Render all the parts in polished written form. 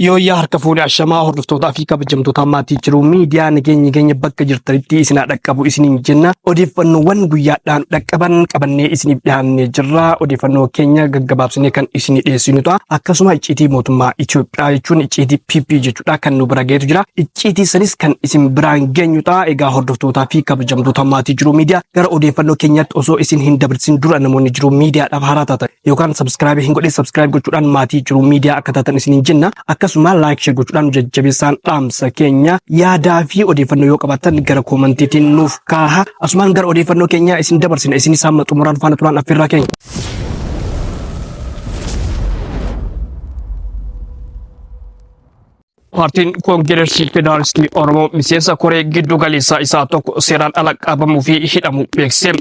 Yooyyaa harka fuudhee ashamaa hordoftootaa fi kabajamtoota maatii jiru miidiyaa nageenya bakka jirtanitti isin dhaqqabu isiniin jenna. Odeeffannoowwan guyyaadhaan dhaqqaban qabannee isiniif dhiyaannee jirra. Odeeffannoo keenya gaggabaabsinee kan isinii dhiyeessinu ta'a. Akkasuma icciitii mootummaa Itoophiyaa jechuun icciitii PP jechuudha kan nu bira geetu jira. Icciitii sanis kan isin biraan geenyu ta'a. Egaa hordoftootaa fi kabajamtoota maatii jiru miidiyaa gara odeeffannoo keenyaatti osoo isin hin dabarsin dura namoonni jiru miidiyaadhaaf haaraa taatan yookaan subscribe hin godhin subscribe gochuudhaan maatii jiru miidiyaa akka taatan isiniin jenna. Akkasuma like share gochuudhaan jajjabeessaan dhaamsa keenya yaadaa fi odeeffannoo yoo qabaatan gara koomentiitiin nuuf kaaha. Asumaan gara odeeffannoo keenya isin dabarsina isin isaan xumuraan faana turaan affeerraa keenya. Paartiin Koongireesii Federaalistii Oromoo miseensa koree giddu galeessaa isaa tokko seeraan ala qabamuu fi hidhamuu beeksise.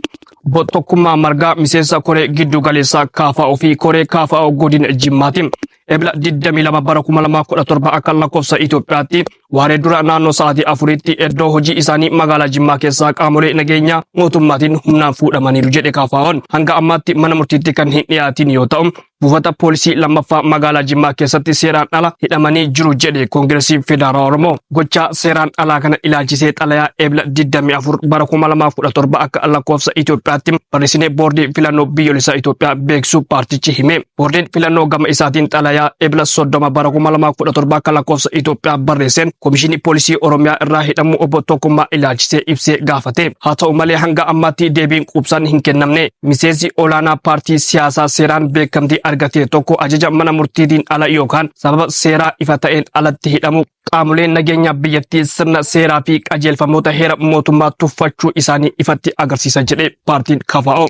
Tokkummaa margaa miseensa koree giddu galeessaa KFO fi koree KFO godina Jimmaati. Ebla 22 bara 2017 akka lakkoofsa Itoophiyaatti waaree dura naannoo sa'aatii 4tti iddoo hojii isaanii magaalaa Jimmaa keessaa qaamolee nageenyaa mootummaatiin humnaan fuudhamaniiru jedhe KFO'n. Hanga ammaatti mana murtiitti kan hin dhiyaatin yoo ta'u buufata poolisii lammaffaa magaalaa Jimmaa keessatti seeraan ala hidhamanii jiru jedhe Koongireesii Federaalaa Oromoo. Gochaa seeraan alaa kana ilaalchisee xalayaa ebla 24 bara 2017 akka lakkoofsa Itoophiyaatti barreessinee boordii filannoo biyyoolessaa Itoophiyaa beeksisuu paartichi hime. Boordiin filannoo gama isaatiin xalayaa ebla 30 bara 2017 akka lakkoofsa Itoophiyaa barreesseen Komishinii Poolisii Oromiyaa irraa hidhamuu obbo Tokkummaa ilaalchisee ibsee gaafate. Haa ta'u malee hanga ammaatti deebiin quubsaan hin kennamne. Miseensi olaanaa paartii siyaasaa seeraan beekamtii argate tokko ajaja mana murtiitiin ala yookaan sababa seeraa ifa ta'een alatti hidhamu qaamoleen nageenya biyyattii sirna seeraa fi qajeelfamoota heera mootummaa tuffachuu isaanii ifatti agarsiisa jedhe paartiin KFO.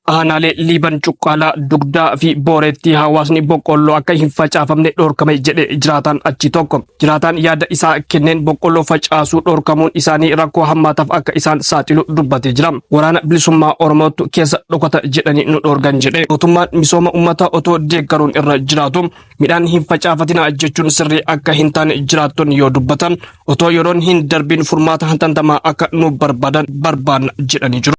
Aanaalee Liiban Cuqqaalaa Dugdaa fi Booreetti hawaasni boqqolloo akka hin facaafamne dhorkame jedhe jiraataan achi tokko. Jiraataan yaada isaa kenneen boqqolloo facaasuu dhorkamuun isaanii rakkoo hammaataaf akka isaan saaxilu dubbatee jira. Waraana bilisummaa Oromootu keessa dhokata jedhanii nu dhorgan jedhe. Mootummaan misooma uummataa otoo deeggaruun irra jiraatu midhaan hin facaafatina jechuun sirrii akka hin taane jiraattonni yoo dubbatan otoo yeroon hin darbiin furmaata hantantamaa akka nu barbaanna jedhanii jiru.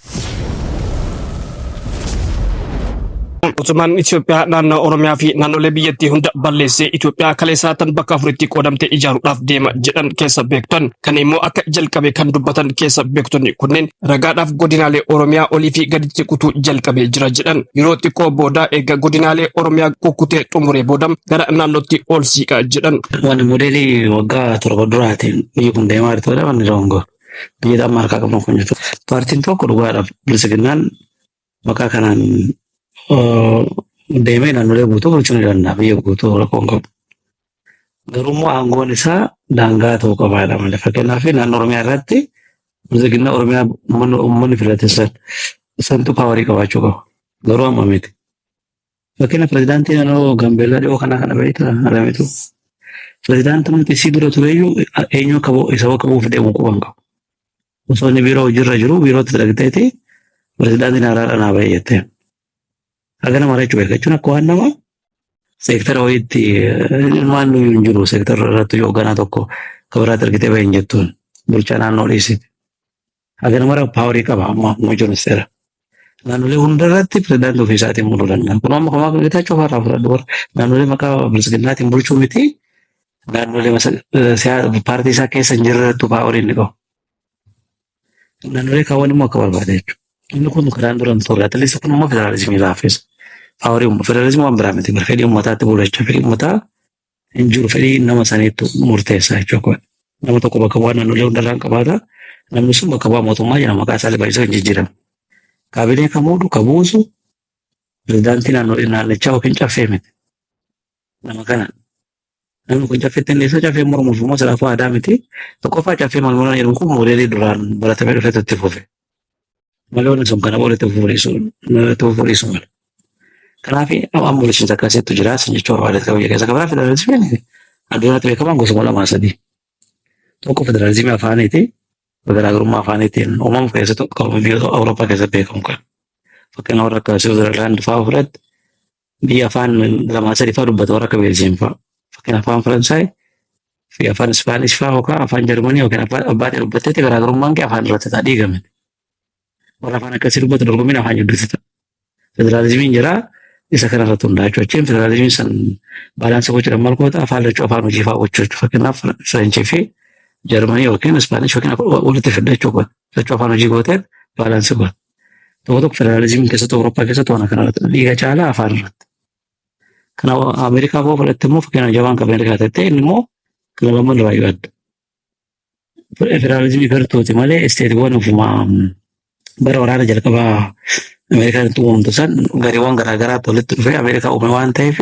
Mootummaan Itoophiyaa naannoo Oromiyaa fi naannolee biyyattii hunda balleessee Itoophiyaa kaleessaatan bakka afuritti qoodamtee ijaaruudhaaf deema jedhan keessa beektan. Kan immoo akka jalqabe kan dubbatan keessa beektonni kunneen ragaadhaaf godinaalee Oromiyaa olii fi gaditti kutuu jalqabee jira jedhan. Yeroo xiqqoo booda eega godinaalee Oromiyaa kukkutee xumuree booda gara naannootti ol siiqa jedhan. Wanni modeelii waggaa torba duraatiin biyyi kun deemaa jirtudha wanni roongoo. Biyya amma harkaa qabnu kun jirtu. Paartiin tokko dhugaadhaaf bilisiginnaan maqaa kanaan deemee naannolee guutuu bulchuu ni danda'a biyya guutuu rakkoon qabu. Garuu aangoon isaa daangaa ta'uu qabaadha malee fakkeenyaaf naannoo Oromiyaa irratti bilisiginna Oromiyaa uummanni filate santu paawarii qabaachuu qaba. Garuu amma miti. Fakkeenya pirezidaantii naannoo Gambeellaa dhiyoo kana beektaa argametu. Pirezidaantiin nuti si dura tureyyuu eenyu isa bakka buuf deemu quban qabu. Osoo inni biiroo hojiirra jiru biirootti dhaqxeeti pirezidaantiin haaraa dhanaa baay'atte. Agana mara jechuudha jechuun akka waan nama seektara wayiitti ilmaan nuyi hin jiru seektara irratti yoo ganaa tokko kabiraatti argitee bahin jettuun bulchaa naannoo dhiisiti. Agana mara paawarii qaba amma muummee ministeera. Naannolee hunda irratti pirezidaantii ofii isaatiin mul'uu danda'a. Kun amma kamaa Geetaachoo fa'aa fudhadhu naannolee maqaa bilisiginnaatiin bulchuu miti naannolee paartii isaa keessa hin jirre irrattuu paawarii inni qabu. Naannolee kaawwan immoo akka barbaade jechuudha. Inni kun karaan duraan ture atilees kun immoo federaalizimii laaffisa. Federalizimii waan biraa miti fedhii uummataatti bulachaa fedhii uummataa hin jiru fedhii nama saniitu murteessaa jechuudha. Nama tokko bakka bu'aa naannolee hundarraan qabaata. Namni sun bakka bu'aa mootummaa jedhama maqaa isaa libaayisoo hin jijjiiramu. Kaabinee kamuudhu kabuusu pirezidaantii naannichaa yookiin caffee miti. Nama kana namni kun caffeetti inni isa caffee mormuuf immoo silaafuu aadaa miti. Tokkoffaa caffee malmoonaa jedhamu kun moodeelii duraan baratamee dhufeetu itti fufe. Maloonni sun kana boodatti fuudhisu mala. Kanaaf amma bulchiinsa akkasiitu jira jechuun barbaade ta'uu keessa kabiraa federaalizimiin addunyaatti beekaman gosuma lamaa sadii. Tokko federaalizimii afaaniiti garaagarummaa afaaniitiin uumamu keessattuu biyyoota Awurooppaa keessatti beekamu kan. Fakkeenya warra akka Siwiizerlaand fa'aa fudhatti biyya afaan lamaa sadii fa'aa dubbata warra akka Beeljiim fa'aa. Fakkeenya afaan Faransaay fi afaan Ispaanish fa'aa yookaan afaan Jarmanii yookaan abbaatii dubbatteetti garaagarummaan kee afaan irratti ta'a dhiigame. Warra afaan akkasii dubbatu dorgommiin afaan jidduutti ta'a. Federaalizimiin jira isa kanarratti hundaa'achuu achiin federaalizimiin san baalaansii gochuudhaan maal goota afaan lachuu afaan hojii fa'aa gochuu fakkeenyaaf Fireenchii fi Jarmanii yookiin Ispaanish yookiin walitti fidachuu goota. Lachuu afaan hojii gooteen baalaansii goota. Tokko tokko federaalizimiin keessatti Awurooppaa keessatti waan kanarratti dhiiga caalaa afaan irratti. Kanaaf Ameerikaa fa'aa fudhatte immoo fakkeenyaaf jabaan kan Ameerikaa ta'e inni immoo kana lamaan irraa yoo adda. Federaalizimii gartuuti malee isteetiiwwan ofumaa bara waraana jalqabaa Ameerikaan uumamtu san gareewwan garaagaraatti walitti dhufee Ameerikaa uume waan ta'eef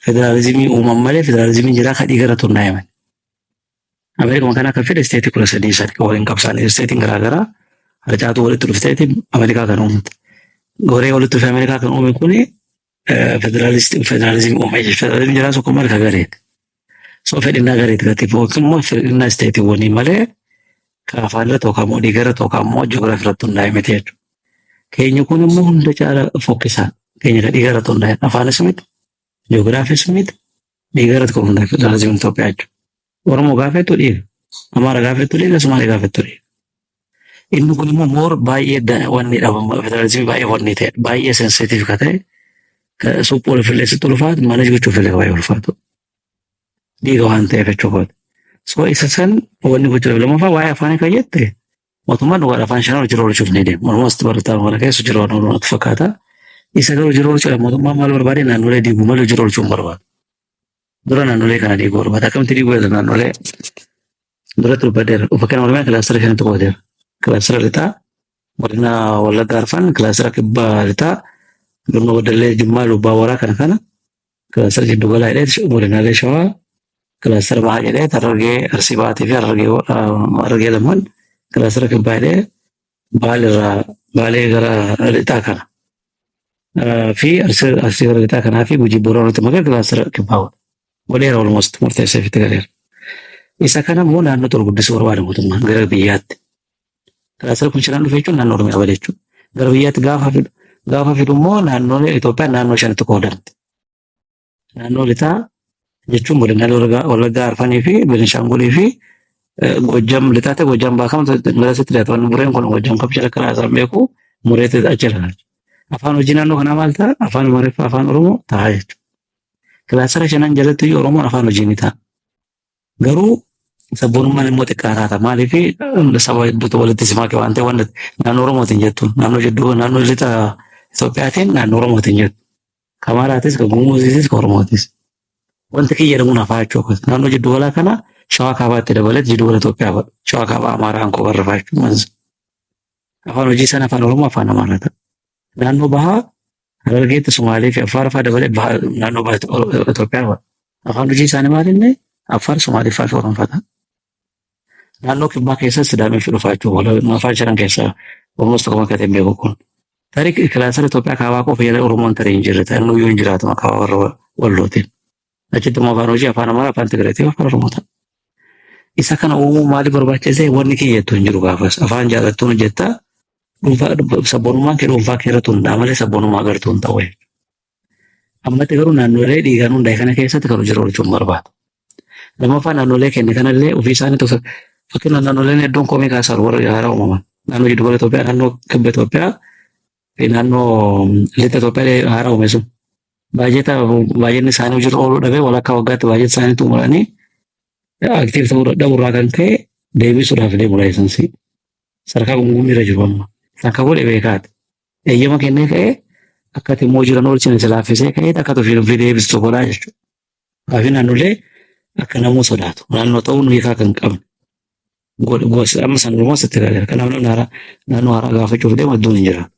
federaalizimii uuman malee federaalizimiin jiraa kadhii gara tunnaa'eman. Ameerikaan kan akka fedhe isteetii 13 waliin qabsaa'anii isteetiin garaagaraa harcaatu walitti dhufteetiin Ameerikaa kan uumte. Goree walitti dhufee Ameerikaa kan uume kuni federaalizimii uume jechuudha. Federaalizimii jiraa tokko malee ka gareeti. So fedhinnaa gareeti gati yookiin immoo fedhinnaa isteetiiwwanii malee ka afaan irratti yookaan immoo dhiiga irratti yookaan immoo ji'oogiraafii irratti hundaa'e miti jechuudha. Keenya kun immoo hunda caala fokkisaa keenya ka dhiiga irratti hundaa'e afaanis miti ji'oogiraafis miti dhiiga irratti kan hundaa'e federaalizimiin Itoophiyaa jechuudha. Oromoo gaafettu dhiiga, Amaara gaafettu dhiiga, Sumaalee gaafettu dhiiga. Inni kun immoo moor baay'ee wanni dhabama federaalizimii baay'ee wanni ta'e baay'ee sensitiif ka ta'e ka suphuu filleessitti ulfaatu manas gochuuf illee baay'ee ulfaatu. Dhiiga waan ta'eef jechuudha. So isa san wanni gochuudhaaf lammaffaa waa'ee afaanii kan jette mootummaan dhugaadha afaan shan hojii oolchuuf ni deema. Oromoos barataa kana keessa hojii oolchuuf fakkaata. Isa garuu hojii oolchuudhaaf mootummaan maal barbaade naannolee diiguu malee hojii oolchuuf barbaada. Dura naannolee kana diiguu barbaada. Akkamitti diiguu jedha naannolee duratti dubbadeera. Fakkeenya Oromiyaa kilaastara shanitti qoodeera. Kilaastara lixaa godina Wallaggaa Arfan kilaastara kibbaa lixaa godina Waddallee Jimmaa Lubbaa Waraa kana kilaastara jiddu galaa jedhee godinaalee Shawaa kilaastara Bahaa jedhee Harargee Arsii Baatii fi Harargee lamaan kilaastara kibbaa jedhee Baalee gara lixaa kana fi Arsii gara lixaa kanaa fi Gujii Booranaatti makee kilaastara kibbaa godheera walumatti murteessee fitti galeera. Isa kana immoo naannoo torguddisuu barbaada mootummaan gara biyyaatti. Kilaastara kun shanaan dhufe jechuun naannoo Oromiyaa bada jechuudha. Gara biyyaatti gaafa fidu immoo naannolee Itoophiyaan naannoo shanitti qoodamti. Naannoo lixaa jechuun godinaalee Wallaggaa Arfanii fi Beenishaangulii fi Gojjam lixaa ta'e Gojjam baakamu mirasitti dhiyaatu. Mureen kun Gojjam kabjala karaa isaan beeku mureetti achirra. Afaan hojii naannoo kanaa maal ta'a? Afaan Amaariffaa afaan Oromoo ta'a jechuudha. Kilaastara shanan jalatti Oromoon afaan hojii ni ta'a. Garuu sabboonummaan immoo xiqqaataa ta'a. Maaliif saba hedduutu walitti simaake waan ta'eef wanta naannoo Oromootiin jettu naannoo jidduu naannoo lixa Itoophiyaatiin naannoo Oromootiin jettu. Kamaaraatis kan Gumuuzis kan Oromootis. Wanti kiyya jedhamuun hafaa jechuudha. Naannoo jidduu galaa kana Shawaa Kaabaatti dabaletti jidduu gala Itoophiyaa fa'a. Shawaa Kaabaa Amaaraan koo barreeffaa jechuudha. Afaan hojii sana afaan Oromoo afaan Amaaraa ta'a. Naannoo Bahaa Harargeetti Sumaalee fi Affaar fa'aa dabalee naannoo Bahaa Itoophiyaa fa'a. Afaan hojii isaanii maalinni Affaar Sumaalee fa'aa fi Oromoo fa'a. Naannoo kibbaa keessatti Sidaamee fi dhufaa jechuudha. Afaan shanan keessaa Oromoos tokko akka ta'e beeku kun. Tarii kilaastara Itoophiyaa kaabaa qofa jedhee Oromoon tarii hin jirre ta'e nuyyuu hin jiraatu maqaa warra wallootiin. Achitti immoo afaan hojii afaan Amaaraa afaan Tigraatii fi afaan Oromoo ta'a. Isa kana uumuu maaliif barbaachise wanni kiyya jettu hin jiru gaafas afaan jaalattuun hojjettaa sabboonummaan kee dhuunfaa kee irratti hundaa'a malee sabboonummaa agartuu hin ta'u. Ammatti garuu naannolee dhiigaan hundaa'e kana keessatti kan hojii oolchuun barbaada. Lammaffaa naannolee kenne kanallee ofii isaanii fakkeenyaaf naannoleen hedduun komii kaasaa warra haaraa uumaman. Naannoo jiddu gala Itoophiyaa, naannoo kibba Itoophiyaa fi naannoo lixa Itoophiyaa haaraa uume sun. Baay'inni isaanii hojii ooluu dhabee walakkaa waggaatti baay'ee isaanii xumuranii aktiif ta'uu dadhaburraa kan ka'e deebisuudhaaf deemu laayisansii. Sadarkaa gungummii irra jiru amma. Akka godhe beekaati. Eeyyama kennee ka'ee akka immoo jiran oolchine silaaffisee ka'ee akka ofii deebistu godhaa jechuudha. Kaafi naannolee akka namuu sodaatu. Naannoo ta'uun hiikaa kan qabne. Amma san Oromoo sitti gaaleera. Kanaaf naannoo haaraa gaafachuuf deemu hedduun hin jiraatu.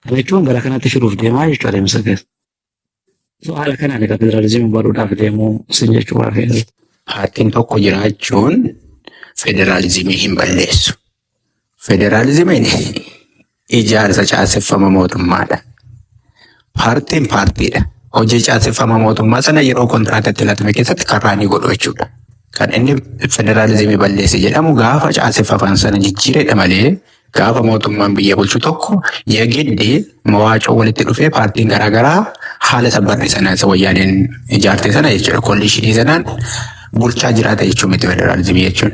Kana jechuun gara kanatti fiduuf deemaa jechuudha adeemsa keessa. Haala kanaan egaa federaalizimii baruudhaaf deemuu isin jechuu waa fe'atu. Paartiin tokko jiraachuun federaalizimii hin balleessu. Federaalizimiin ijaarsa caaseffama mootummaadha. Paartiin paartiidha. Hojii caaseffama mootummaa sana yeroo kontiraatatti latame keessatti karraa ni godhu jechuudha. Kan inni federaalizimii balleesse jedhamu gaafa caaseffaman sana jijjiiredha malee gaafa mootummaan biyya bulchu tokko yegiddi mawaacoo walitti dhufee paartiin garaagaraa haala sabbarri sana isa wayyaaneen ijaarte sana jechuudha. Koalishinii sanaan bulchaa jiraata jechuun miti federaalizimii jechuun.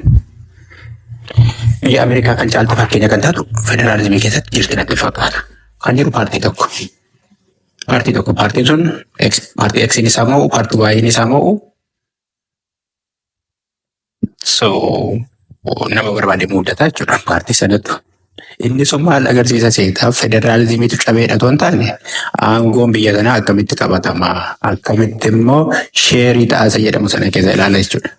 Biyya Ameerikaa kan caaltu fakkeenya kan taatu federaalizimii keessatti jirti natti fakkaata. Kan jiru paartii tokko. Paartii tokko paartiin sun paartii X'n isaa mo'u paartii Y'in isaa mo'u. So nama barbaade muddataa jechuudha paartii sanatti. Inni sun maal agarsiisa seetaaf federaalizimiitu cabeedha otoo hin taane aangoon biyya sanaa akkamitti qabatama akkamitti immoo sheerii taasa jedhamu sana keessa ilaala jechuudha.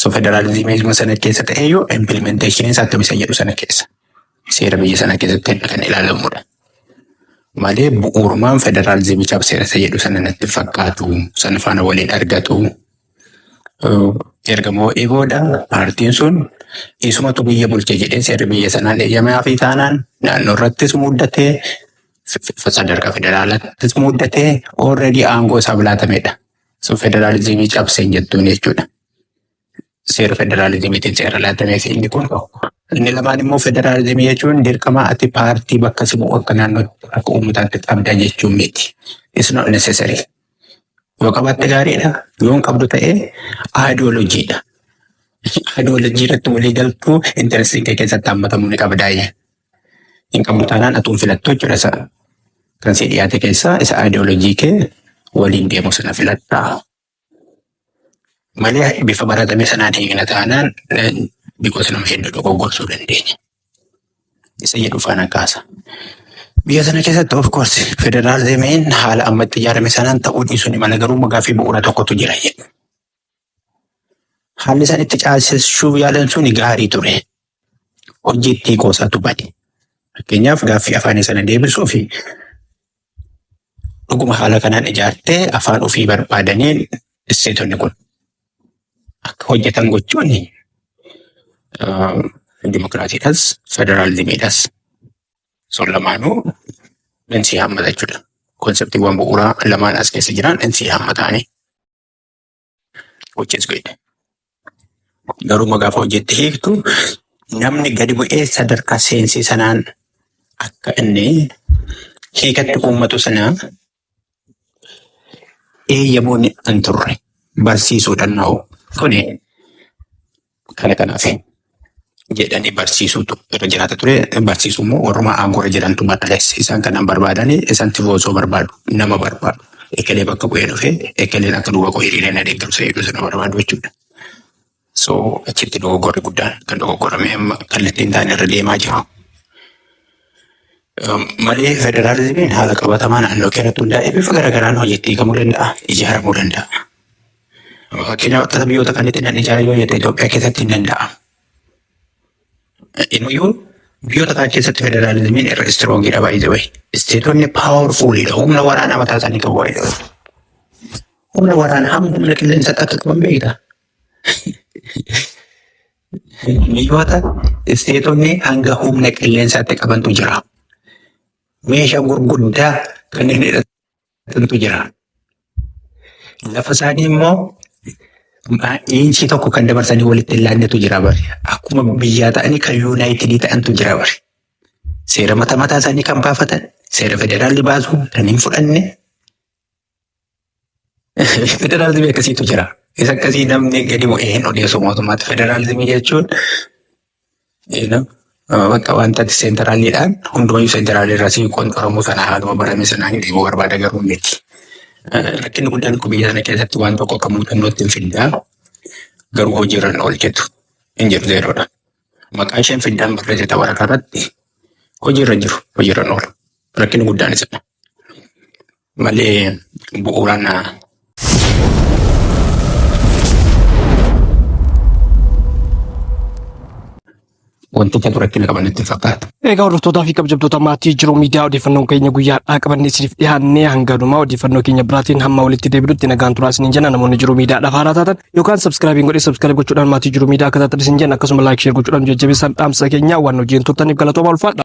So federaalizimii sana keessa ta'eyyuu implementation isaa akkamitti jedhu sana keessa seera biyya sana keessatti kan ilaalamudha. Malee bu'uurumaan federaalizimichaaf seera jedhu sana natti fakkaatu sana faana waliin argatu. Erga moo'ee booda paartiin sun isumatu biyya bulche jedhee seerri biyya sanaan eeyyamaa fi taanaan naannoo irrattis muddatee sadarkaa federaalaattis muddatee already aangoo isaa bilaatamedha. So federaalizimii cabseen jettuun jechuudha. Seera federaalizimiitiin seera laatamee fi inni kun inni lamaan immoo federaalizimii jechuun dirqama ati paartii bakka si bu'u akka naannootti akka uummataatti qabdaa jechuun miti. It's not necessary. Yoo qabaatte gaariidha. Yoo hin qabdu ta'ee ideolojiidha. Ideolojii irratti walii galtuu intaresiin kee keessatti hammatamuu ni qabdaaye. Hin qabdu taanaan atuun filattu jechuudha isa. Kan si dhiyaate keessaa isa ideolojii kee waliin deemu sana filattaa. Malee bifa baratame sanaan hiikna taanaan bikoos nama hedduu dogoggorsuu dandeenya. Isa jedhu faana kaasa. Biyya sana keessatti of course federaalizimiin haala ammatti ijaarame sanaan ta'uu dhiisuun mala garuu magaa fi bu'uura tokkotu jira jedhu. Haalli isaan itti caasisuuf yaalan suni gaarii ture. Hojjeetti qoosaatu bade. Fakkeenyaaf gaaffii afaan sana deebisuu fi dhuguma haala kanaan ijaartee afaan ofii barbaadaniin isteetonni kun akka hojjetan gochuun dimokiraatiidhas federaalizimiidhas. Son lamaanuu insii hammata jechuudha. Konseptiiwwan bu'uuraa lamaan as keessa jiran insii hammataanii. Which is good. Garuu magaafa hojjetti hiiktu namni gadi bu'ee sadarkaa seensii sanaan akka inni hiikatti uummatu sanaa eeyyamuun hin turre barsiisuudhaan na'u. Kuni kana kanaaf jedhanii barsiisuutu irra jiraata ture. Barsiisuu immoo warruma aangoorra jirantu madaleesse. Isaan kanaan barbaadanii isaanitti osoo barbaadu nama barbaadu. Ekelee bakka bu'ee dhufee ekeleen akka duuba koo hiriireen adeeggarsa hedduu sana barbaadu jechuudha. So achitti dogoggorri guddaan kan dogoggorame amma kallattiin ta'an irra deemaa jiru. Malee federaalizimiin haala qabatamaa naannoo keessatti hundaa'ee bifa garaagaraan hojjetti hiikamuu danda'a, ijaaramuu danda'a. Fakkeenyaaf akka biyyoota kanitti nan ijaaruu yoo jette Itoophiyaa keessatti hin danda'amu. Inuyyuu biyyoota kaan keessatti federaalizimiin irra istiroogiidha baay'ee wayi. Isteetonni paawarfuulidha. Humna waraanaa mataa isaanii qabu wayiidha. Humna waraanaa hamma humna qilleensaatti akka qaban beekta. Biyyoota isteetonni hanga humna qilleensaatti qabantu jira. Meeshaa gurguddaa kanneen hidhatantu jira. Lafa isaanii immoo inchii tokko kan dabarsanii walitti hin laannetu jira bari. Akkuma biyyaa ta'anii kan yuunaayitidii ta'antu jira bari. Seera mataa isaanii kan baafatan, seera federaalli baasu kan hin fudhanne. Federaalizimii akkasiitu jira. Isa akkasii namni gadi bu'ee hin odeessu mootummaatti. Federaalizimii jechuun bakka wanta seentiraaliidhaan hundumayyuu seentiraallii irraa siin qonxoramuu sana haaluma barame sanaan deemuu barbaada garuu miti. Rakkinni guddaan kun biyya sana keessatti waan tokko akka muuxannootti hin fiddaa garuu hojiirra hin oolchetu hin jiru zeeroodha. Maqaa isheen fiddaan barreessita waraqaa irratti hojiirra jiru hojiirra hin oolu. Rakkinni guddaan isa malee bu'uuraan wantoota rakkina qaban itti fakkaata. Egaa hordoftoota fi kabajamtoota maatii jiruu miidiyaa odeeffannoon keenya guyyaadhaa qabannee isiniif dhiyaannee hanganumaa odeeffannoo keenya biraatiin hamma walitti deebinutti nagaan turaa isiniin jenna. Namoonni jiruu miidiyaadhaaf haaraa taatan yookaan sabskiraabiin godhee sabskiraayib gochuudhaan maatii jiruu miidiyaa akka taatan isin jenna akkasuma laayik sheer gochuudhaan jajjabeessan dhaamsa keenya waan hojiin turtaniif galatooma ulfaadha.